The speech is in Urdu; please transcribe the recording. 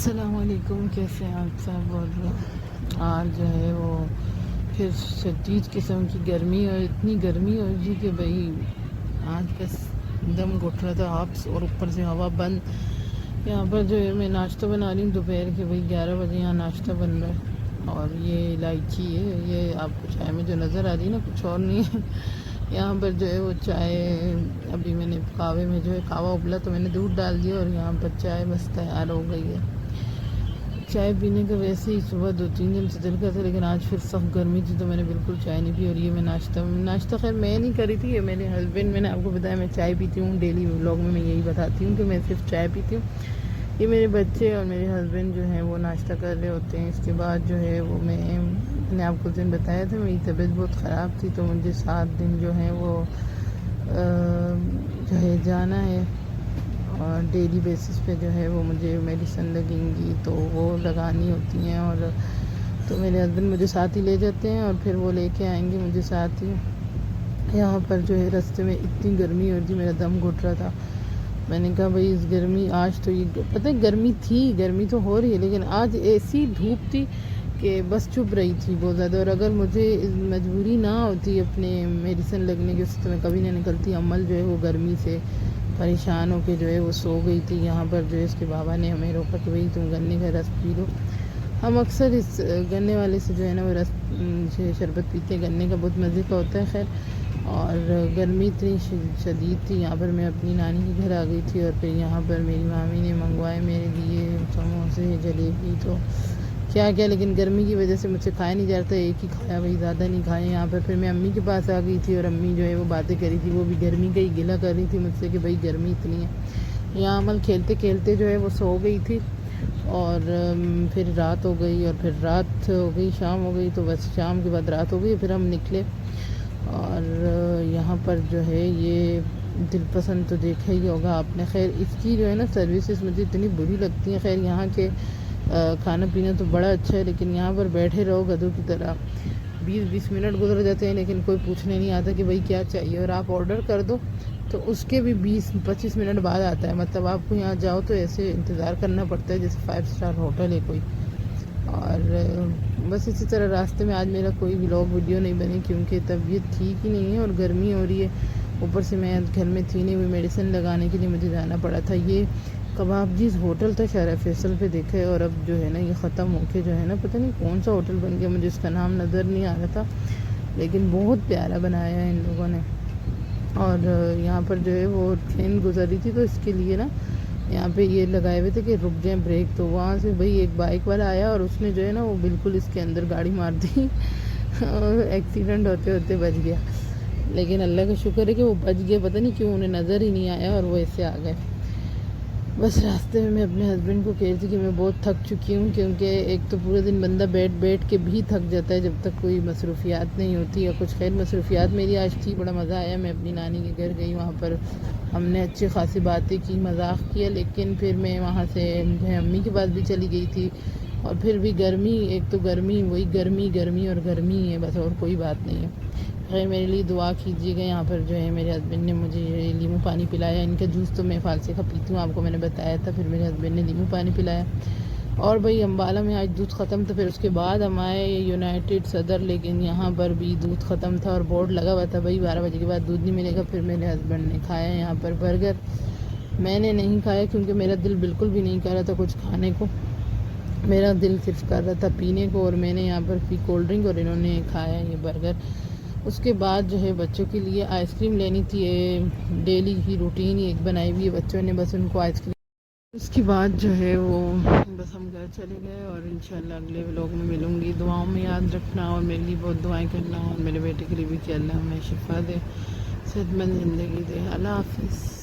السلام علیکم، کیسے ہیں آپ سب؟ اور آج جو ہے وہ پھر شدید قسم کی گرمی، اور اتنی گرمی ہو جی کہ بھائی آج بس دم گھٹ رہا تھا آپ، اور اوپر سے ہوا بند۔ یہاں پر جو ہے میں ناشتہ بنا رہی ہوں دوپہر کے، بھائی 11 بجے یہاں ناشتہ بن رہا ہے، اور یہ الائچی ہے، یہ آپ کو چائے میں جو نظر آ رہی ہے نا، کچھ اور نہیں ہے۔ یہاں پر جو ہے وہ چائے، ابھی میں نے قہوے میں جو ہے قہوہ ابلا تو میں نے دودھ ڈال دیا، اور یہاں پر چائے بس تیار ہو گئی ہے۔ چائے پینے کا ویسے ہی صبح 2-3 دن سے دل کا تھا، لیکن آج پھر سخت گرمی تھی تو میں نے بالکل چائے نہیں پی۔ اور یہ میں ناشتہ خیر میں نہیں کری تھی، یہ میرے ہسبینڈ، میں نے آپ کو بتایا میں چائے پیتی ہوں، ڈیلی ولاگ میں یہی بتاتی ہوں کہ میں صرف چائے پیتی ہوں۔ یہ میرے بچے اور میرے ہسبینڈ جو ہیں وہ ناشتہ کر رہے ہوتے ہیں۔ اس کے بعد جو ہے وہ میں نے آپ کو دن بتایا تھا میری طبیعت بہت خراب تھی، تو مجھے 7 دن جو ہے وہ جو ہے جانا ہے، اور ڈیلی بیسس پہ جو ہے وہ مجھے میڈیسن لگیں گی تو وہ لگانی ہوتی ہیں، اور تو میرے ہسبینڈ مجھے ساتھ ہی لے جاتے ہیں، اور پھر وہ لے کے آئیں گے مجھے ساتھ ہی۔ یہاں پر جو ہے راستے میں اتنی گرمی ہوتی، میرا دم گھٹ رہا تھا۔ میں نے کہا بھائی اس گرمی، آج تو یہ پتہ ہے گرمی تھی، گرمی تو ہو رہی ہے، لیکن آج ایسی دھوپ تھی کہ بس چپ رہی تھی بہت زیادہ۔ اور اگر مجھے مجبوری نہ ہوتی اپنے میڈیسن لگنے کی، اس سے میں کبھی نہ نکلتی۔ عمل جو ہے وہ گرمی سے پریشان ہو کے جو ہے وہ سو گئی تھی۔ یہاں پر جو ہے اس کے بابا نے ہمیں روکا کہ بھائی تم گنے کا رس پی لو۔ ہم اکثر اس گنے والے سے جو ہے نا وہ رس شربت پیتے ہیں، گنے کا بہت مزے کا ہوتا ہے۔ خیر، اور گرمی اتنی شدید تھی، یہاں پر میں اپنی نانی کے گھر آ گئی تھی، اور پھر یہاں پر میری مامی نے منگوائے میرے لیے سموسے، جلیبی، تو کیا لیکن گرمی کی وجہ سے مجھ سے کھایا نہیں جاتا، ایک ہی کھایا، بھائی زیادہ نہیں کھائے۔ یہاں پر پھر میں امی کے پاس آ گئی تھی، اور امی جو ہے وہ باتیں کری تھی، وہ بھی گرمی کا ہی گلہ کر رہی تھی مجھ سے کہ بھائی گرمی اتنی ہے۔ یہاں عمل کھیلتے کھیلتے جو ہے وہ سو گئی تھی، اور پھر رات ہو گئی، اور پھر رات ہو گئی، شام ہو گئی، تو بس شام کے بعد رات ہو گئی، پھر ہم نکلے۔ اور یہاں پر جو ہے یہ دل پسند تو دیکھا ہی ہوگا آپ نے۔ خیر اس کی جو ہے نا سروسز مجھے اتنی بری لگتی ہیں۔ خیر یہاں کے کھانا پینا تو بڑا اچھا ہے، لیکن یہاں پر بیٹھے رہو گدھوں کی طرح، 20 منٹ گزر جاتے ہیں لیکن کوئی پوچھنے نہیں آتا کہ بھائی کیا چاہیے، اور آپ آرڈر کر دو تو اس کے بھی 20-25 منٹ بعد آتا ہے۔ مطلب آپ کو یہاں جاؤ تو ایسے انتظار کرنا پڑتا ہے جیسے 5 اسٹار ہوٹل ہے کوئی۔ اور بس اسی طرح راستے میں آج میرا کوئی ولاگ ویڈیو نہیں بنی، کیونکہ طبیعت ٹھیک ہی نہیں ہے اور گرمی ہو رہی ہے، اوپر سے میں گھر میں تھی نہیں، میڈیسن لگانے کے لیے مجھے جانا پڑا تھا۔ یہ کباب جیز ہوٹل تھا شارع فیصل پہ، دیکھا ہے، اور اب جو ہے نا یہ ختم ہو کے جو ہے نا پتہ نہیں کون سا ہوٹل بن گیا، مجھے اس کا نام نظر نہیں آ رہا تھا، لیکن بہت پیارا بنایا ہے ان لوگوں نے۔ اور یہاں پر جو ہے وہ ٹرین گزر رہی تھی، تو اس کے لیے نا یہاں پہ یہ لگائے ہوئے تھے کہ رک جائیں بریک، تو وہاں سے بھائی ایک بائک والا آیا اور اس نے جو ہے نا وہ بالکل اس کے اندر گاڑی مار دی اور ایکسیڈنٹ ہوتے ہوتے بچ گیا، لیکن اللہ کا شکر ہے کہ وہ بچ گئے، پتہ نہیں کیوں انہیں نظر ہی نہیں آیا اور وہ ایسے آ گئے۔ بس راستے میں اپنے ہسبینڈ کو کہہ رہی تھی کہ میں بہت تھک چکی ہوں، کیونکہ ایک تو پورے دن بندہ بیٹھ کے بھی تھک جاتا ہے جب تک کوئی مصروفیات نہیں ہوتی یا کچھ۔ خیر مصروفیات میری آج تھی، بڑا مزہ آیا، میں اپنی نانی کے گھر گئی، وہاں پر ہم نے اچھی خاصی باتیں کی، مذاق کیا، لیکن پھر میں وہاں سے امی کے پاس بھی چلی گئی تھی، اور پھر بھی گرمی، ایک تو گرمی، وہی گرمی اور گرمی ہے بس، اور کوئی بات نہیں ہے۔ خیر میرے لیے دعا کیجیے گا۔ یہاں پر جو ہے میرے ہسبینڈ نے مجھے لیمو پانی پلایا، ان کا جوس تو میں فالسے کا پیتی ہوں، آپ کو میں نے بتایا تھا، پھر میرے ہسبینڈ نے لیمو پانی پلایا۔ اور بھائی امبالہ میں آج دودھ ختم تھا، پھر اس کے بعد ہم آئے یونائٹڈ صدر، لیکن یہاں پر بھی دودھ ختم تھا، اور بورڈ لگا ہوا تھا بھائی 12 بجے کے بعد دودھ نہیں ملے گا۔ پھر میرے ہسبینڈ نے کھایا یہاں پر برگر، میں نے نہیں کھایا کیونکہ میرا دل بالکل بھی نہیں کر رہا تھا کچھ کھانے کو، میرا دل صرف کر رہا تھا پینے کو، اور میں نے یہاں پر پی کولڈ ڈرنک، اور انہوں نے کھایا یہ برگر۔ اس کے بعد جو ہے بچوں کے لیے آئس کریم لینی تھی، ڈیلی کی روٹین ہی ایک بنائی ہوئی ہے، بچوں نے بس ان کو آئس کریم۔ اس کے بعد جو ہے وہ بس ہم گھر چلے گئے، اور انشاءاللہ اگلے ولاگ میں ملوں گی۔ دعاؤں میں یاد رکھنا، اور میرے لیے بہت دعائیں کرنا، اور میرے بیٹے کے لیے بھی کہ اللہ ہمیں شفا دے، صحت مند زندگی دے۔ اللہ حافظ۔